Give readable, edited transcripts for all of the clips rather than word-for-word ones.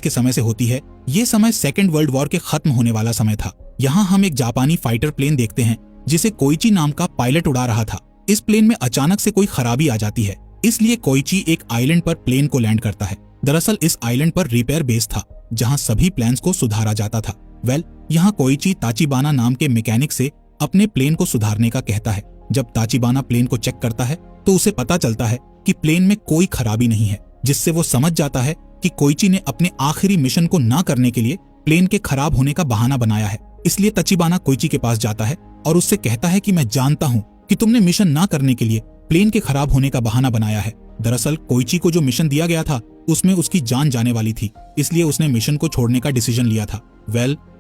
के समय से होती है। ये समय सेकेंड वर्ल्ड वॉर के खत्म होने वाला समय था। यहाँ हम एक जापानी फाइटर प्लेन देखते हैं जिसे कोइची नाम का पायलट उड़ा रहा था। इस प्लेन में अचानक से कोई खराबी आ जाती है, इसलिए कोइची एक आइलैंड पर प्लेन को लैंड करता है। दरअसल इस आइलैंड पर रिपेयर बेस था जहाँ सभी प्लान्स को सुधारा जाता था। यहाँ कोइची ताचिबाना नाम के मैकेनिक से अपने प्लेन को सुधारने का कहता है। जब ताचिबाना प्लेन को चेक करता है तो उसे पता चलता है कि प्लेन में कोई खराबी नहीं है, जिससे वो समझ जाता है कि कोइची ने अपने आखिरी मिशन को ना करने के लिए प्लेन के खराब होने का बहाना बनाया है। इसलिए ताचिबाना कोइची के पास जाता है और उससे कहता है कि मैं जानता हूँ कि तुमने मिशन ना करने के लिए प्लेन के खराब होने का बहाना बनाया है। दरअसल कोइची को जो मिशन दिया गया था उसमें उसकी जान जाने वाली थी, इसलिए उसने मिशन को छोड़ने का डिसीजन लिया था।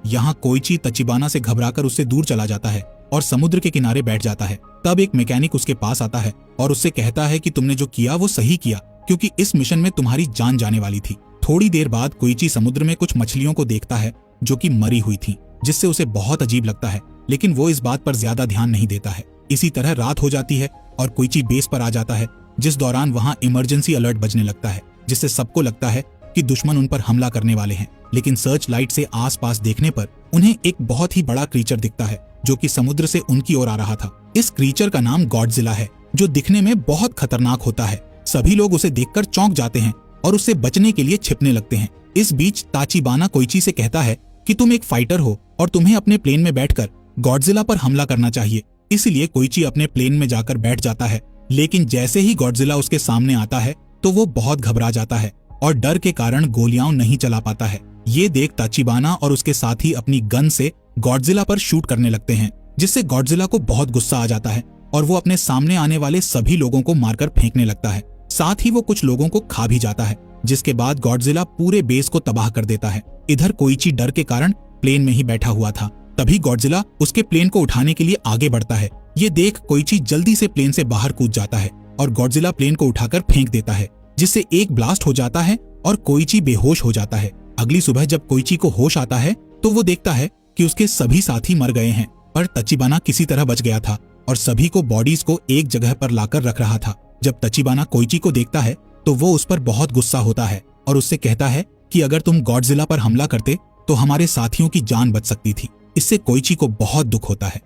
यहाँ कोइची ताचिबाना से घबराकर उससे दूर चला जाता है और समुद्र के किनारे बैठ जाता है। तब एक मैकेनिक उसके पास आता है और उससे कहता है कि तुमने जो किया वो सही किया, क्योंकि इस मिशन में तुम्हारी जान जाने वाली थी। थोड़ी देर बाद कोइची समुद्र में कुछ मछलियों को देखता है जो कि मरी हुई थी, जिससे उसे बहुत अजीब लगता है, लेकिन वो इस बात पर ज्यादा ध्यान नहीं देता है। इसी तरह रात हो जाती है और कोइची बेस पर आ जाता है, जिस दौरान वहाँ इमरजेंसी अलर्ट बजने लगता है, जिससे सबको लगता है कि दुश्मन उन पर हमला करने वाले हैं। लेकिन सर्च लाइट से आसपास देखने पर उन्हें एक बहुत ही बड़ा क्रीचर दिखता है जो कि समुद्र से उनकी ओर आ रहा था। इस क्रीचर का नाम गॉडजिला है, जो दिखने में बहुत खतरनाक होता है। सभी लोग उसे देखकर चौंक जाते हैं और उससे बचने के लिए छिपने लगते हैं। इस बीच ताचिबाना कोइची से कहता है कि तुम एक फाइटर हो और तुम्हें अपने प्लेन में बैठकर गॉडजिला पर हमला करना चाहिए। इसलिए कोइची अपने प्लेन में जाकर बैठ जाता है, लेकिन जैसे ही गॉडजिला उसके सामने आता है तो वो बहुत घबरा जाता है और डर के कारण गोलियां नहीं चला पाता है। ये देख ताचिबाना और उसके साथी अपनी गन से गॉडजिला पर शूट करने लगते हैं, जिससे गॉडजिला को बहुत गुस्सा आ जाता है और वो अपने सामने आने वाले सभी लोगों को मारकर फेंकने लगता है। साथ ही वो कुछ लोगों को खा भी जाता है, जिसके बाद गॉडजिला पूरे बेस को तबाह कर देता है। इधर कोइची डर के कारण प्लेन में ही बैठा हुआ था। तभी गॉडजिला उसके प्लेन को उठाने के लिए आगे बढ़ता है। ये देख कोइची जल्दी से प्लेन से बाहर कूद जाता है और गॉडजिला प्लेन को उठाकर फेंक देता है, जिससे एक ब्लास्ट हो जाता है और कोइची बेहोश हो जाता है। अगली सुबह जब कोइची को होश आता है तो वो देखता है कि उसके सभी साथी मर गए हैं, पर ताचिबाना किसी तरह बच गया था और सभी को बॉडीज को एक जगह पर लाकर रख रहा था। जब ताचिबाना कोइची को देखता है तो वो उस पर बहुत गुस्सा होता है और उससे कहता है कि अगर तुम गॉडजिला पर हमला करते तो हमारे साथियों की जान बच सकती थी। इससे कोइची को बहुत दुख होता है।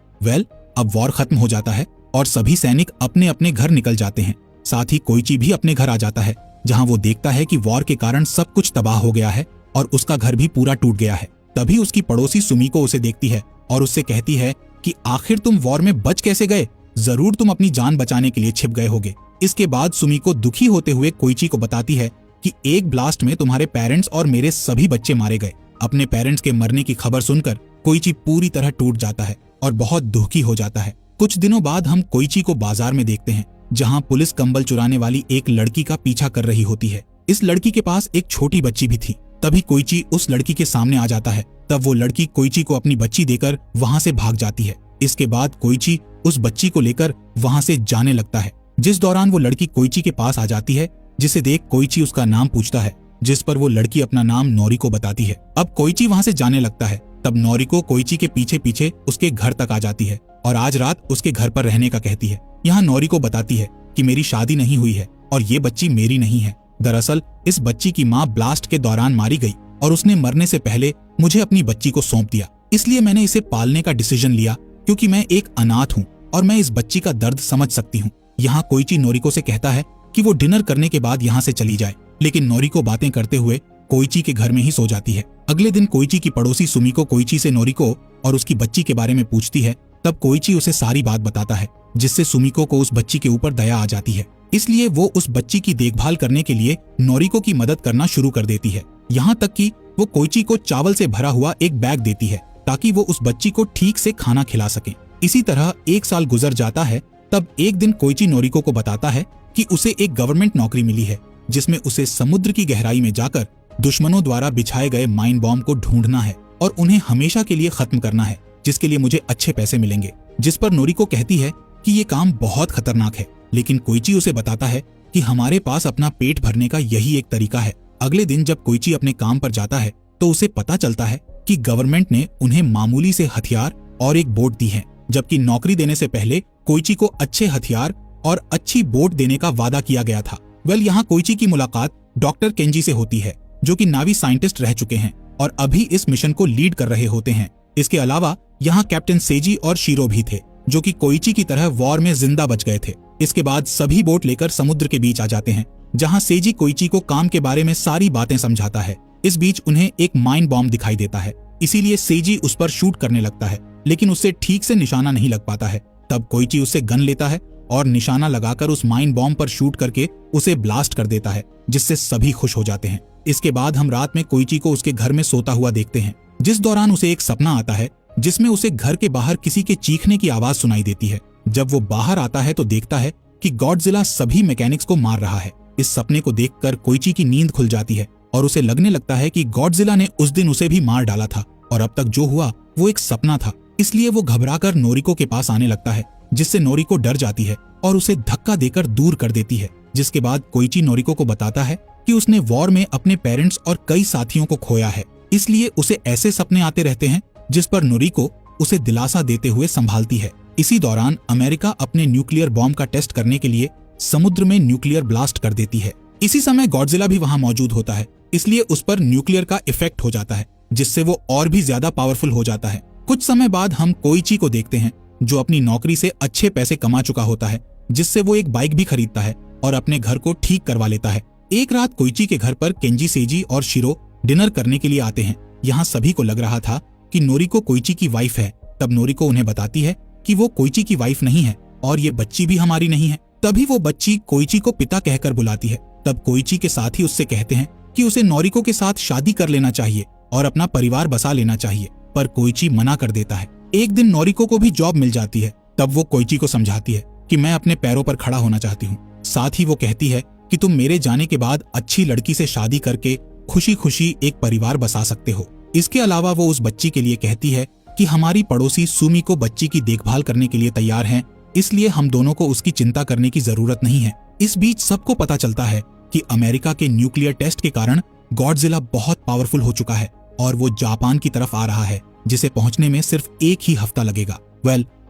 अब वॉर खत्म हो जाता है और सभी सैनिक अपने अपने घर निकल जाते हैं। साथ ही कोइची भी अपने घर आ जाता है, जहां वो देखता है कि वॉर के कारण सब कुछ तबाह हो गया है और उसका घर भी पूरा टूट गया है। तभी उसकी पड़ोसी सुमिको उसे देखती है और उससे कहती है कि आखिर तुम वॉर में बच कैसे गए? जरूर तुम अपनी जान बचाने के लिए छिप गए होगे। इसके बाद सुमिको दुखी होते हुए कोइची को बताती है कि एक ब्लास्ट में तुम्हारे पेरेंट्स और मेरे सभी बच्चे मारे गए। अपने पेरेंट्स के मरने की खबर सुनकर कोइची पूरी तरह टूट जाता है और बहुत दुखी हो जाता है। कुछ दिनों बाद हम कोइची को बाजार में देखते हैं, जहां पुलिस कंबल चुराने वाली एक लड़की का पीछा कर रही होती है। इस लड़की के पास एक छोटी बच्ची भी थी। तभी कोइची उस लड़की के सामने आ जाता है। तब वो लड़की कोइची को अपनी बच्ची देकर वहां से भाग जाती है। इसके बाद कोइची उस बच्ची को लेकर वहां से जाने लगता है, जिस दौरान वो लड़की कोइची के पास आ जाती है, जिसे देख कोइची उसका नाम पूछता है, जिस पर वो लड़की अपना नाम नोरिको बताती है। अब कोइची वहां से जाने लगता है। तब नोरिको कोइची के पीछे पीछे उसके घर तक आ जाती है और आज रात उसके घर पर रहने का कहती है। यहाँ नोरिको बताती है कि मेरी शादी नहीं हुई है और ये बच्ची मेरी नहीं है। दरअसल इस बच्ची की माँ ब्लास्ट के दौरान मारी गई और उसने मरने से पहले मुझे अपनी बच्ची को सौंप दिया, इसलिए मैंने इसे पालने का डिसीजन लिया, क्योंकि मैं एक अनाथ हूँ और मैं इस बच्ची का दर्द समझ सकती हूँ। यहाँ कोइची नोरिको से कहता है कि वो डिनर करने के बाद यहाँ से चली जाए, लेकिन नोरिको बातें करते हुए कोइची के घर में ही सो जाती है। अगले दिन कोइची की पड़ोसी सुमिको कोइची से नोरिको और उसकी बच्ची के बारे में पूछती है। तब कोइची उसे सारी बात बताता है, जिससे सुमिको को उस बच्ची के ऊपर दया आ जाती है। इसलिए वो उस बच्ची की देखभाल करने के लिए नोरिको की मदद करना शुरू कर देती है। यहाँ तक कि वो कोइची को चावल से भरा हुआ एक बैग देती है ताकि वो उस बच्ची को ठीक से खाना खिला सके। इसी तरह 1 साल गुजर जाता है। तब एक दिन कोइची नोरिको को बताता है कि उसे एक गवर्नमेंट नौकरी मिली है, जिसमें उसे समुद्र की गहराई में जाकर दुश्मनों द्वारा बिछाए गए माइन बॉम्ब को ढूंढना है और उन्हें हमेशा के लिए खत्म करना है, जिसके लिए मुझे अच्छे पैसे मिलेंगे। जिस पर नोरिको कहती है कि ये काम बहुत खतरनाक है, लेकिन कोइची उसे बताता है कि हमारे पास अपना पेट भरने का यही एक तरीका है। अगले दिन जब कोइची अपने काम पर जाता है तो उसे पता चलता है कि गवर्नमेंट ने उन्हें मामूली से हथियार और एक बोट दी है, जबकि नौकरी देने से पहले कोइची को अच्छे हथियार और अच्छी बोट देने का वादा किया गया था। यहाँ कोइची की मुलाकात डॉक्टर केंजी से होती है, जो कि नावी साइंटिस्ट रह चुके हैं और अभी इस मिशन को लीड कर रहे होते हैं। इसके अलावा यहाँ कैप्टन सेजी और शीरो भी थे, जो कि कोइची की तरह वॉर में जिंदा बच गए थे। इसके बाद सभी बोट लेकर समुद्र के बीच आ जाते हैं, जहाँ सेजी कोइची को काम के बारे में सारी बातें समझाता है। इस बीच उन्हें एक माइन बॉम्ब दिखाई देता है, इसीलिए सेजी उस पर शूट करने लगता है, लेकिन उससे ठीक से निशाना नहीं लग पाता है। तब कोइची उससे गन लेता है और निशाना लगाकर उस माइन बॉम्ब पर शूट करके उसे ब्लास्ट कर देता है, जिससे सभी खुश हो जाते हैं। इसके बाद हम रात में कोइची को उसके घर में सोता हुआ देखते हैं, जिस दौरान उसे एक सपना आता है जिसमें उसे घर के बाहर किसी के चीखने की आवाज सुनाई देती है। जब वो बाहर आता है तो देखता है कि गॉडजिला सभी मैकेनिक्स को मार रहा है। इस सपने को देखकर कोइची की नींद खुल जाती है और उसे लगने लगता है कि गॉडजिला ने उस दिन उसे भी मार डाला था और अब तक जो हुआ वो एक सपना था। इसलिए वो घबराकर नोरिको के पास आने लगता है, जिससे नोरिको डर जाती है और उसे धक्का देकर दूर कर देती है। जिसके बाद कोइची नोरिको को बताता है कि उसने वॉर में अपने पेरेंट्स और कई साथियों को खोया है, इसलिए उसे ऐसे सपने आते रहते हैं, जिस पर नोरिको उसे दिलासा देते हुए संभालती है। इसी दौरान अमेरिका अपने न्यूक्लियर बॉम्ब का टेस्ट करने के लिए समुद्र में न्यूक्लियर ब्लास्ट कर देती है। इसी समय गॉडजिला भी वहां मौजूद होता है, इसलिए उस पर न्यूक्लियर का इफेक्ट हो जाता है, जिससे वो और भी ज्यादा पावरफुल हो जाता है। कुछ समय बाद हम कोइची को देखते हैं, जो अपनी नौकरी से अच्छे पैसे कमा चुका होता है, जिससे वो एक बाइक भी खरीदता है और अपने घर को ठीक करवा लेता है। एक रात कोइची के घर पर केंजी, सेजी और शिरो डिनर करने के लिए आते हैं। यहाँ सभी को लग रहा था कि नोरिको कोइची की वाइफ है। तब नोरिको उन्हें बताती है कि वो कोइची की वाइफ नहीं है और ये बच्ची भी हमारी नहीं है। तभी वो बच्ची कोइची को पिता कहकर बुलाती है। तब कोइची के साथी उससे कहते हैं कि उसे नोरिको के साथ शादी कर लेना चाहिए और अपना परिवार बसा लेना चाहिए, पर कोइची मना कर देता है। एक दिन नोरिको को भी जॉब मिल जाती है। तब वो कोइची को समझाती है कि मैं अपने पैरों पर खड़ा होना चाहती हूँ। साथ ही वो कहती है कि तुम मेरे जाने के बाद अच्छी लड़की से शादी करके खुशी खुशी एक परिवार बसा सकते हो। इसके अलावा वो उस बच्ची के लिए कहती है कि हमारी पड़ोसी सुमी को बच्ची की देखभाल करने के लिए तैयार हैं, इसलिए हम दोनों को उसकी चिंता करने की जरूरत नहीं है। इस बीच सबको पता चलता है कि अमेरिका के न्यूक्लियर टेस्ट के कारण गॉडजिला बहुत पावरफुल हो चुका है और वो जापान की तरफ आ रहा है, जिसे पहुंचने में सिर्फ एक ही हफ्ता लगेगा।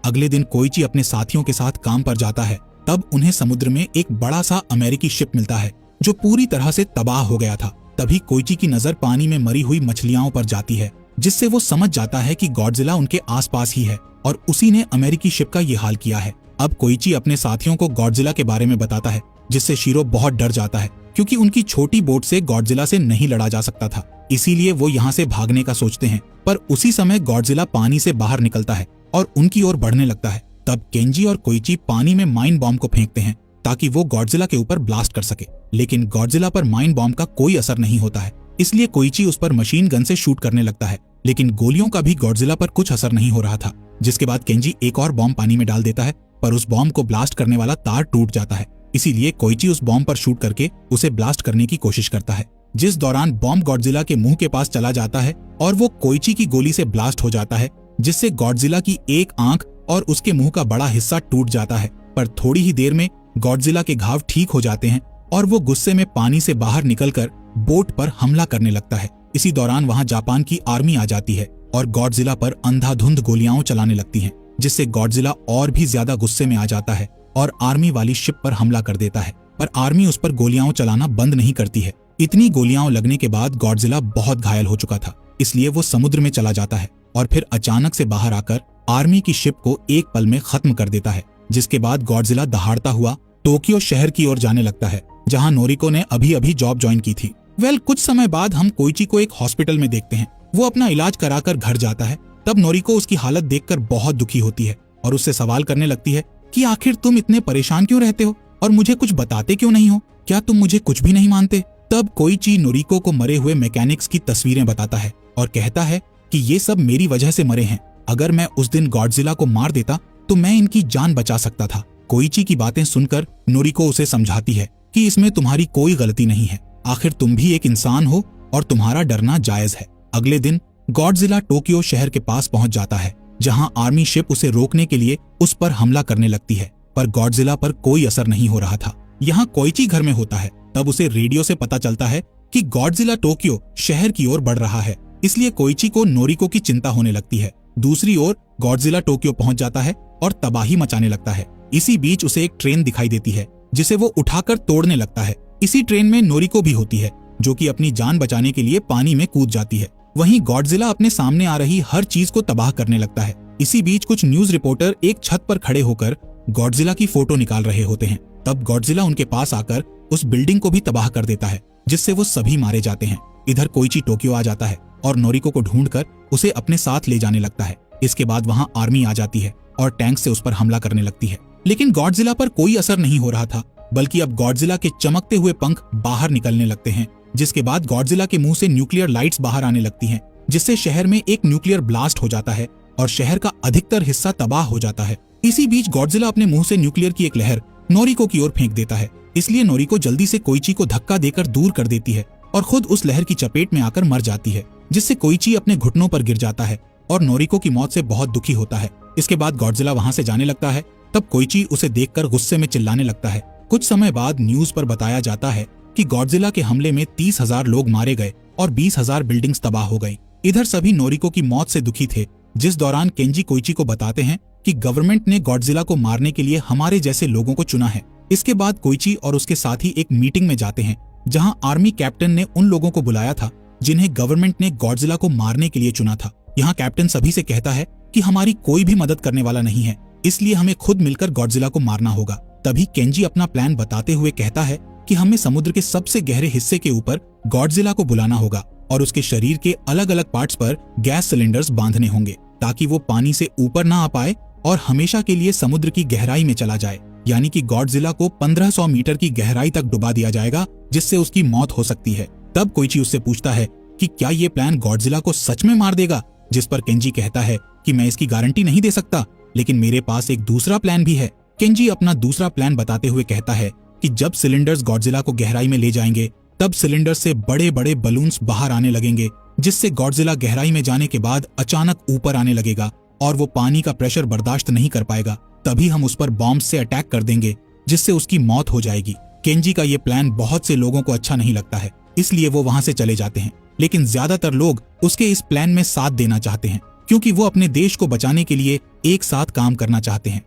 अगले दिन कोइची अपने साथियों के साथ काम पर जाता है। तब उन्हें समुद्र में एक बड़ा सा अमेरिकी शिप मिलता है, जो पूरी तरह से तबाह हो गया था। तभी कोइची की नजर पानी में मरी हुई मछलियों पर जाती है, जिससे वो समझ जाता है कि गॉडजिला उनके आसपास ही है और उसी ने अमेरिकी शिप का ये हाल किया है। अब कोइची अपने साथियों को गॉडजिला के बारे में बताता है, जिससे शीरो बहुत डर जाता है, क्योंकि उनकी छोटी बोट से गॉडजिला से नहीं लड़ा जा सकता था। इसीलिए वो यहाँ से भागने का सोचते हैं, पर उसी समय गॉडजिला पानी से बाहर निकलता है और उनकी ओर बढ़ने लगता है। तब केंजी और कोइची पानी में माइन बॉम्ब को फेंकते हैं ताकि वो गॉडजिला के ऊपर ब्लास्ट कर सके, लेकिन गॉडजिला पर माइन बॉम्ब का कोई असर नहीं होता है। इसलिए कोइची उस पर मशीन गन से शूट करने लगता है, लेकिन गोलियों का भी गॉडजिला पर कुछ असर नहीं हो रहा था। जिसके बाद केंजी एक और बॉम्ब पानी में डाल देता है, पर उस बॉम्ब को ब्लास्ट करने वाला तार टूट जाता है। इसीलिए कोइची उस बॉम्ब पर शूट करके उसे ब्लास्ट करने की कोशिश करता है, जिस दौरान बॉम्ब गॉडजिला के मुंह के पास चला जाता है और वो कोइची की गोली से ब्लास्ट हो जाता है, जिससे गॉडजिला की एक आंख और उसके मुंह का बड़ा हिस्सा टूट जाता है। पर थोड़ी ही देर में गॉडजिला के घाव ठीक हो जाते हैं और वो गुस्से में पानी से बाहर निकलकर बोट पर हमला करने लगता है। इसी दौरान वहां जापान की आर्मी आ जाती है और गॉडजिला पर अंधाधुंध गोलियां चलाने लगती हैं, जिससे गॉडजिला और भी ज्यादा गुस्से में आ जाता है और आर्मी वाली शिप पर हमला कर देता है। पर आर्मी उस पर गोलियां चलाना बंद नहीं करती है। इतनी गोलियां लगने के बाद गॉडजिला बहुत घायल हो चुका था, इसलिए वो समुद्र में चला जाता है और फिर अचानक से बाहर आकर आर्मी की शिप को एक पल में खत्म कर देता है। जिसके बाद गॉडजिला दहाड़ता हुआ टोक्यो शहर की ओर जाने लगता है, जहां नोरिको ने अभी अभी जॉब ज्वाइन की थी। कुछ समय बाद हम कोइची को एक हॉस्पिटल में देखते हैं। वो अपना इलाज कराकर घर जाता है। तब नोरिको उसकी हालत देखकर बहुत दुखी होती है और उससे सवाल करने लगती है कि आखिर तुम इतने परेशान क्यों रहते हो और मुझे कुछ बताते क्यों नहीं हो? क्या तुम मुझे कुछ भी नहीं मानते? तब कोइची नोरिको को मरे हुए मैकेनिक्स की तस्वीरें बताता है और कहता है कि ये सब मेरी वजह से मरे हैं। अगर मैं उस दिन गॉडजिला को मार देता तो मैं इनकी जान बचा सकता था। कोइची की बातें सुनकर नोरिको उसे समझाती है कि इसमें तुम्हारी कोई गलती नहीं है, आखिर तुम भी एक इंसान हो और तुम्हारा डरना जायज है। अगले दिन गॉडजिला टोक्यो शहर के पास पहुंच जाता है, जहां आर्मी शिप उसे रोकने के लिए उस पर हमला करने लगती है, पर गॉडजिला पर कोई असर नहीं हो रहा था। यहाँ कोइची घर में होता है। तब उसे रेडियो से पता चलता है कि गॉडजिला टोक्यो शहर की ओर बढ़ रहा है, इसलिए कोइची को नोरिको की चिंता होने लगती है। दूसरी ओर गॉडजिला टोक्यो पहुंच जाता है और तबाही मचाने लगता है। इसी बीच उसे एक ट्रेन दिखाई देती है, जिसे वो उठाकर तोड़ने लगता है। इसी ट्रेन में नोरिको भी होती है, जो कि अपनी जान बचाने के लिए पानी में कूद जाती है। वहीं गॉडजिला अपने सामने आ रही हर चीज को तबाह करने लगता है। इसी बीच कुछ न्यूज रिपोर्टर एक छत पर खड़े होकर गॉडजिला की फोटो निकाल रहे होते हैं। तब गॉडजिला उनके पास आकर उस बिल्डिंग को भी तबाह कर देता है, जिससे वो सभी मारे जाते हैं। इधर कोइची टोक्यो आ जाता है और नोरिको को ढूंढकर उसे अपने साथ ले जाने लगता है। इसके बाद वहां आर्मी आ जाती है और टैंक से उस पर हमला करने लगती है। लेकिन गॉडजिला पर कोई असर नहीं हो रहा था, बल्कि अब गॉडजिला के चमकते हुए पंख बाहर निकलने लगते हैं, जिसके बाद गॉडजिला के मुंह से न्यूक्लियर लाइट्स बाहर आने लगती हैं, जिससे शहर में एक न्यूक्लियर ब्लास्ट हो जाता है और शहर का अधिकतर हिस्सा तबाह हो जाता है। इसी बीच गॉडजिला अपने मुंह से न्यूक्लियर की एक लहर नोरिको की ओर फेंक देता है। इसलिए नोरिको जल्दी से कोइची को धक्का देकर दूर कर देती है और खुद उस लहर की चपेट में आकर मर जाती है, जिससे कोइची अपने घुटनों पर गिर जाता है और नोरिको की मौत से बहुत दुखी होता है। इसके बाद गॉडजिला वहां से जाने लगता है। तब कोइची उसे देखकर गुस्से में चिल्लाने लगता है। कुछ समय बाद न्यूज पर बताया जाता है कि गॉडजिला के हमले में 30,000 लोग मारे गए और 20,000 बिल्डिंग्स तबाह हो गई। इधर सभी नोरिको की मौत से दुखी थे, जिस दौरान केंजी कोइची को बताते हैं कि गवर्नमेंट ने गॉडजिला को मारने के लिए हमारे जैसे लोगों को चुना है। इसके बाद कोइची और उसके साथी एक मीटिंग में जाते हैं, जहां आर्मी कैप्टन ने उन लोगों को बुलाया था जिन्हें गवर्नमेंट ने गॉडजिला को मारने के लिए चुना था। यहाँ कैप्टन सभी से कहता है कि हमारी कोई भी मदद करने वाला नहीं है, इसलिए हमें खुद मिलकर गॉडजिला को मारना होगा। तभी केंजी अपना प्लान बताते हुए कहता है कि हमें समुद्र के सबसे गहरे हिस्से के ऊपर गॉडजिला को बुलाना होगा और उसके शरीर के अलग अलग पार्ट्स पर गैस सिलेंडर्स बांधने होंगे, ताकि वो पानी से ऊपर ना आ पाए और हमेशा के लिए समुद्र की गहराई में चला जाए। यानी कि गॉडजिला को 1500 मीटर की गहराई तक डुबा दिया जाएगा, जिससे उसकी मौत हो सकती है। तब कोइची उससे पूछता है कि क्या ये प्लान गॉडजिला को सच में मार देगा, जिस पर केंजी कहता है कि मैं इसकी गारंटी नहीं दे सकता, लेकिन मेरे पास एक दूसरा प्लान भी है। केंजी अपना दूसरा प्लान बताते हुए कहता है कि जब सिलेंडर्स गॉडजिला को गहराई में ले जाएंगे, तब सिलेंडर से बड़े बड़े बलून्स बाहर आने लगेंगे, जिससे गॉडजिला गहराई में जाने के बाद अचानक ऊपर आने लगेगा और वो पानी का प्रेशर बर्दाश्त नहीं कर पाएगा। तभी हम उस पर बॉम्ब से अटैक कर देंगे, जिससे उसकी मौत हो जाएगी। केंजी का ये प्लान बहुत से लोगों को अच्छा नहीं लगता है, इसलिए वो वहां से चले जाते हैं। लेकिन ज्यादातर लोग उसके इस प्लान में साथ देना चाहते हैं, क्योंकि वो अपने देश को बचाने के लिए एक साथ काम करना चाहते हैं।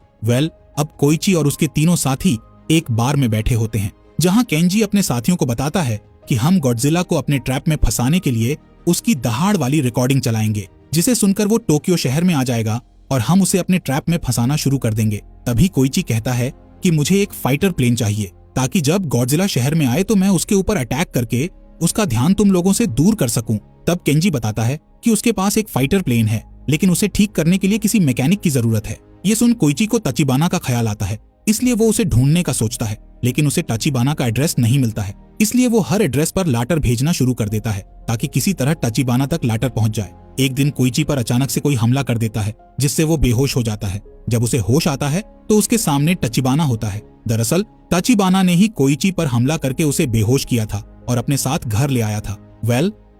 अब कोइची और उसके तीनों साथी एक बार में बैठे होते हैं, जहां केंजी अपने साथियों को बताता है कि हम गॉडजिला को अपने ट्रैप में फंसाने के लिए उसकी दहाड़ वाली रिकॉर्डिंग चलाएंगे, जिसे सुनकर वो टोक्यो शहर में आ जाएगा और हम उसे अपने ट्रैप में फंसाना शुरू कर देंगे। तभी कोइची कहता है कि मुझे एक फाइटर प्लेन चाहिए, ताकि जब गॉडजिला शहर में आए तो मैं उसके ऊपर अटैक करके उसका ध्यान तुम लोगों से दूर कर सकूं। तब केंजी बताता है कि उसके पास एक फाइटर प्लेन है, लेकिन उसे ठीक करने के लिए किसी मैकेनिक की जरूरत है। ये सुन कोइची को तचिबाना का ख्याल आता है, इसलिए वो उसे ढूंढने का सोचता है, लेकिन उसे तचिबाना का एड्रेस नहीं मिलता है। इसलिए वो हर एड्रेस पर लाटर भेजना शुरू कर देता है, ताकि किसी तरह तचिबाना तक लाटर पहुंच जाए। एक दिन कोइची पर अचानक से कोई हमला कर देता है, जिससे वो बेहोश हो जाता है। जब उसे होश आता है तो उसके सामने तचिबाना होता है। दरअसल तचिबाना ने ही कोइची पर हमला करके उसे बेहोश किया था और अपने साथ घर ले आया था।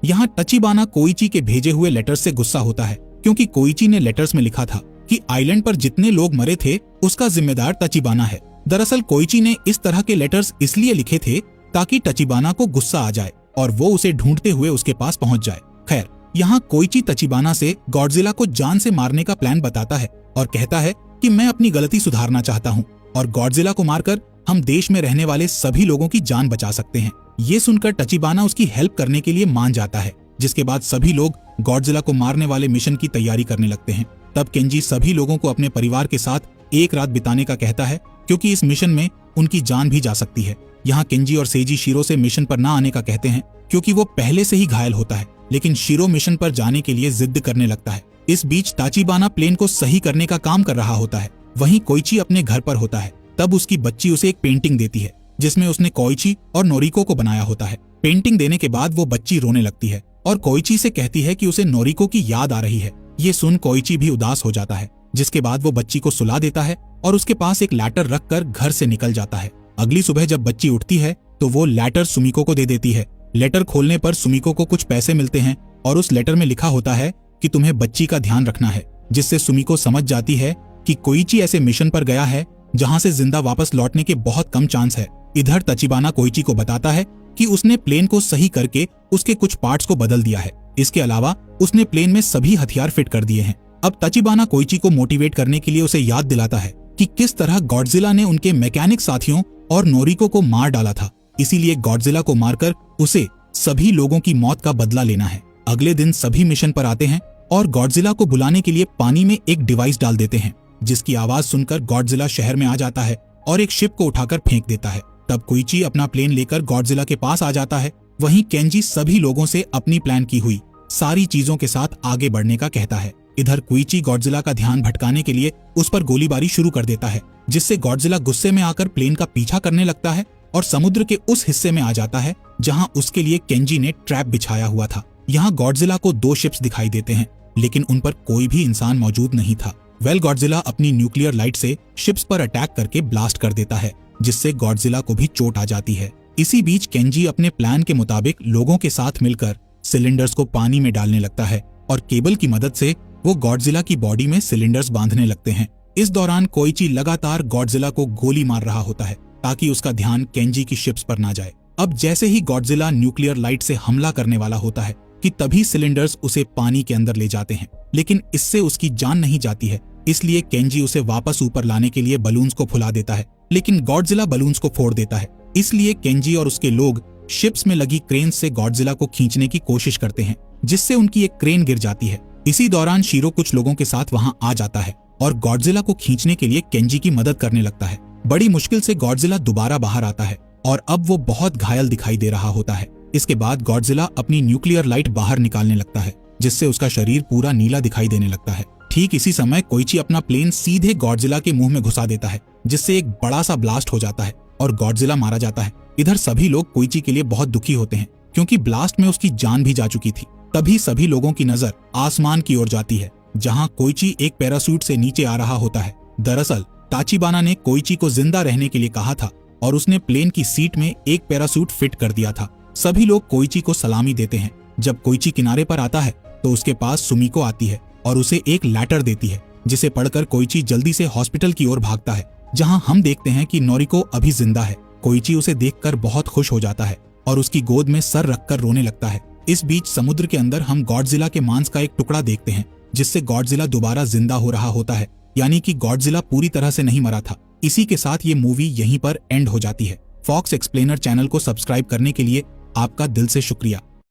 यहाँ तचिबाना कोइची के भेजे हुए लेटर्स से गुस्सा होता है, क्योंकि कोइची ने लेटर्स में लिखा था कि आइलैंड पर जितने लोग मरे थे उसका जिम्मेदार तचिबाना है। दरअसल कोइची ने इस तरह के लेटर्स इसलिए लिखे थे ताकि तचिबाना को गुस्सा आ जाए और वो उसे ढूंढते हुए उसके पास पहुंच जाए। खैर, यहाँ कोइची तचिबाना से गॉडजिला को जान से मारने का प्लान बताता है और कहता है कि मैं अपनी गलती सुधारना चाहता हूँ और गॉडजिला को मारकर हम देश में रहने वाले सभी लोगों की जान बचा सकते हैं। ये सुनकर तचिबाना उसकी हेल्प करने के लिए मान जाता है, जिसके बाद सभी लोग गॉडजिला को मारने वाले मिशन की तैयारी करने लगते हैं। तब केंजी सभी लोगों को अपने परिवार के साथ एक रात बिताने का कहता है, क्योंकि इस मिशन में उनकी जान भी जा सकती है। यहाँ केंजी और सेजी शिरो से मिशन पर न आने का कहते हैं, क्योंकि वो पहले से ही घायल होता है, लेकिन शिरो मिशन पर जाने के लिए जिद करने लगता है। इस बीच ताचिबाना प्लेन को सही करने का काम कर रहा होता है। वहीं कोइची अपने घर पर होता है। तब उसकी बच्ची उसे एक पेंटिंग देती है, जिसमें उसने कोइची और नोरिको को बनाया होता है। पेंटिंग देने के बाद वो बच्ची रोने लगती है और कोइची से कहती है कि उसे नोरिको की याद आ रही है। ये सुन कोइची भी उदास हो जाता है, जिसके बाद वो बच्ची को सुला देता है और उसके पास एक लैटर रखकर घर से निकल जाता है। अगली सुबह जब बच्ची उठती है तो वो लेटर सुमिको को दे देती है। लेटर खोलने पर सुमिको को कुछ पैसे मिलते हैं और उस लेटर में लिखा होता है कि तुम्हें बच्ची का ध्यान रखना है, जिससे सुमिको समझ जाती है कि कोइची ऐसे मिशन पर गया है जहां से जिंदा वापस लौटने के बहुत कम चांस है। इधर तचिबाना कोइची को बताता है कि उसने प्लेन को सही करके उसके कुछ पार्ट्स को बदल दिया है। इसके अलावा उसने प्लेन में सभी हथियार फिट कर दिए हैं। अब तचिबाना कोइची को मोटिवेट करने के लिए उसे याद दिलाता है कि किस तरह गॉडजिला ने उनके मैकेनिक साथियों और नोरिको को मार डाला था। इसीलिए गॉडजिला को मारकर उसे सभी लोगों की मौत का बदला लेना है। अगले दिन सभी मिशन पर आते हैं और गॉडजिला को बुलाने के लिए पानी में एक डिवाइस डाल देते हैं, जिसकी आवाज सुनकर गॉडजिला शहर में आ जाता है और एक शिप को उठाकर फेंक देता है। तब कोइची अपना प्लेन लेकर गॉडजिला के पास आ जाता है। वहीं केंजी सभी लोगों से अपनी प्लान की हुई सारी चीजों के साथ आगे बढ़ने का कहता है। इधर कोइची गॉडजिला का ध्यान भटकाने के लिए उस पर गोलीबारी शुरू कर देता है, जिससे गॉडजिला गुस्से में आकर प्लेन का पीछा करने लगता है और समुद्र के उस हिस्से में आ जाता है जहां उसके लिए केंजी ने ट्रैप बिछाया हुआ था। यहाँ गॉडजिला को 2 शिप्स दिखाई देते हैं, लेकिन उन पर कोई भी इंसान मौजूद नहीं था। गॉडजिला अपनी न्यूक्लियर लाइट से शिप्स पर अटैक करके ब्लास्ट कर देता है, जिससे गॉडजिला को भी चोट आ जाती है। इसी बीच केंजी अपने प्लान के मुताबिक लोगों के साथ मिलकर सिलेंडर्स को पानी में डालने लगता है और केबल की मदद से वो गॉडजिला की बॉडी में सिलेंडर्स बांधने लगते हैं। इस दौरान कोइची लगातार गॉडजिला को गोली मार रहा होता है ताकि उसका ध्यान केंजी की शिप्स पर ना जाए। अब जैसे ही गॉडजिला न्यूक्लियर लाइट से हमला करने वाला होता है कि तभी सिलेंडर्स उसे पानी के अंदर ले जाते हैं, लेकिन इससे उसकी जान नहीं जाती है। इसलिए केंजी उसे वापस ऊपर लाने के लिए बलून्स को फुला देता है, लेकिन गॉडजिला बलून्स को फोड़ देता है। इसलिए केंजी और उसके लोग शिप्स में लगी क्रेन से गॉडजिला को खींचने की कोशिश करते हैं, जिससे उनकी एक क्रेन गिर जाती है। इसी दौरान शीरो कुछ लोगों के साथ वहां आ जाता है और गॉडजिला को खींचने के लिए केंजी की मदद करने लगता है। बड़ी मुश्किल से गॉडजिला दोबारा बाहर आता है और अब वो बहुत घायल दिखाई दे रहा होता है। इसके बाद गॉडजिला अपनी न्यूक्लियर लाइट बाहर निकालने लगता है, जिससे उसका शरीर पूरा नीला दिखाई देने लगता है। ठीक इसी समय कोइची अपना प्लेन सीधे गॉडजिला के मुंह में घुसा देता है, जिससे एक बड़ा सा ब्लास्ट हो जाता है और गॉडजिला मारा जाता है। इधर सभी लोग कोइची के लिए बहुत दुखी होते हैं, क्योंकि ब्लास्ट में उसकी जान भी जा चुकी थी। तभी सभी लोगों की नजर आसमान की ओर जाती है, जहां कोइची एक पैराशूट से नीचे आ रहा होता है। दरअसल ताचिबाना ने कोइची को जिंदा रहने के लिए कहा था और उसने प्लेन की सीट में एक पैराशूट फिट कर दिया था। सभी लोग कोइची को सलामी देते हैं। जब कोइची किनारे पर आता है तो उसके पास सुमिको आती है और उसे एक लेटर देती है, जिसे पढ़कर कोइची जल्दी से हॉस्पिटल की ओर भागता है, जहां हम देखते हैं कि नोरिको अभी जिंदा है। कोइची उसे देखकर बहुत खुश हो जाता है और उसकी गोद में सर रखकर रोने लगता है। इस बीच समुद्र के अंदर हम गॉडजिला के मांस का एक टुकड़ा देखते हैं, जिससे गॉडजिला दोबारा जिंदा हो रहा होता है, यानी कि गॉडजिला पूरी तरह से नहीं मरा था। इसी के साथ ये मूवी यहीं पर एंड हो जाती है। फॉक्स एक्सप्लेनर चैनल को सब्सक्राइब करने के लिए आपका दिल से शुक्रिया।